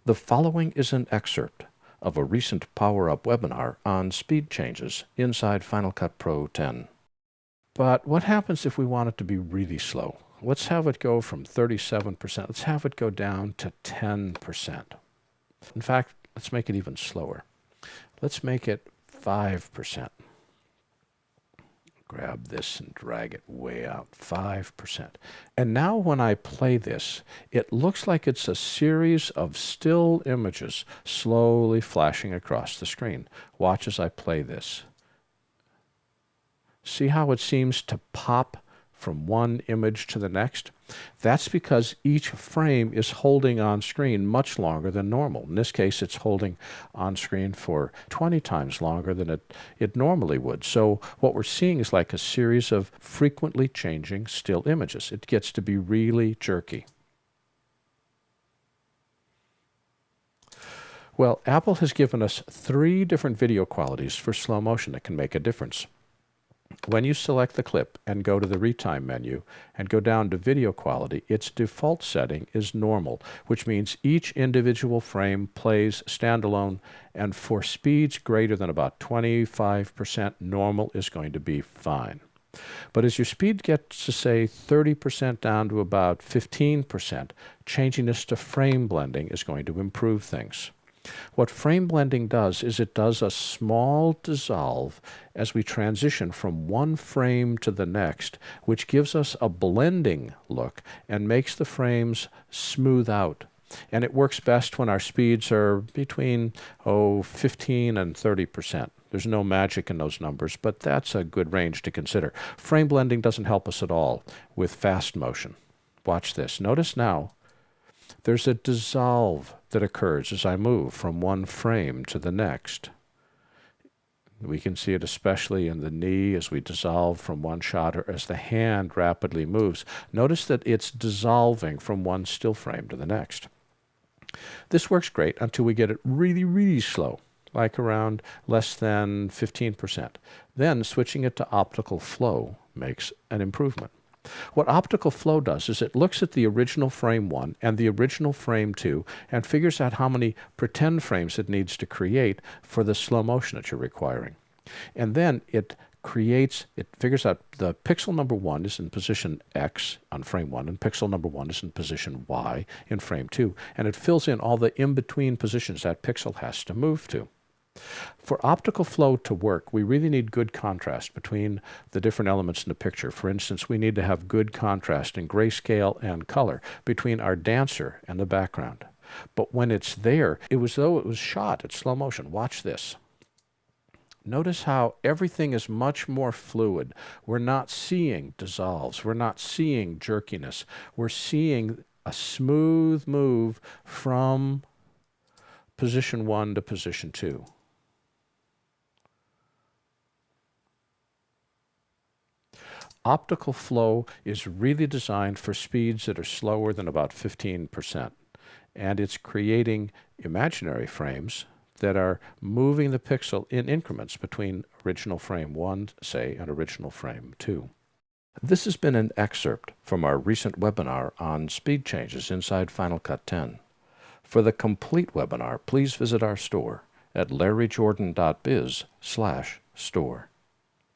The following is an excerpt of a recent Power Up webinar on speed changes inside Final Cut Pro 10. But what happens if we want it to be really slow? Let's have it go from 37%. Let's have it go down to 10%. In fact, let's make it even slower. Let's make it 5%. Grab this and drag it way out, 5%. And now when I play this, it looks like it's a series of still images slowly flashing across the screen. Watch as I play this. See how it seems to pop from one image to the next? That's because each frame is holding on screen much longer than normal. In this case, it's holding on screen for 20 times longer than it normally would. So what we're seeing is like a series of frequently changing still images. It gets to be really jerky. Well, Apple has given us 3 different video qualities for slow motion that can make a difference. When you select the clip and go to the Retime menu and go down to video quality, its default setting is normal, which means each individual frame plays standalone, and for speeds greater than about 25%, normal is going to be fine. But as your speed gets to, say, 30% down to about 15%, changing this to frame blending is going to improve things. What frame blending does is it does a small dissolve as we transition from one frame to the next, which gives us a blending look and makes the frames smooth out. And it works best when our speeds are between 15 and 30%. There's no magic in those numbers, but that's a good range to consider. Frame blending doesn't help us at all with fast motion. Watch this. Notice now there's a dissolve that occurs as I move from one frame to the next. We can see it especially in the knee as we dissolve from one shot or as the hand rapidly moves. Notice that it's dissolving from one still frame to the next. This works great until we get it really, really slow, like around less than 15%. Then switching it to Optical Flow makes an improvement. What Optical Flow does is it looks at the original frame 1 and the original frame 2 and figures out how many pretend frames it needs to create for the slow motion that you're requiring. And then it figures out the pixel number 1 is in position X on frame 1 and pixel number 1 is in position Y in frame 2, and it fills in all the in-between positions that pixel has to move to. For Optical Flow to work, we really need good contrast between the different elements in the picture. For instance, we need to have good contrast in grayscale and color between our dancer and the background. But when it's there, it was as though it was shot at slow motion. Watch this. Notice how everything is much more fluid. We're not seeing dissolves. We're not seeing jerkiness. We're seeing a smooth move from position 1 to position 2. Optical Flow is really designed for speeds that are slower than about 15%, and it's creating imaginary frames that are moving the pixel in increments between original frame 1, say, and original frame 2. This has been an excerpt from our recent webinar on speed changes inside Final Cut 10. For the complete webinar, please visit our store at larryjordan.biz/store.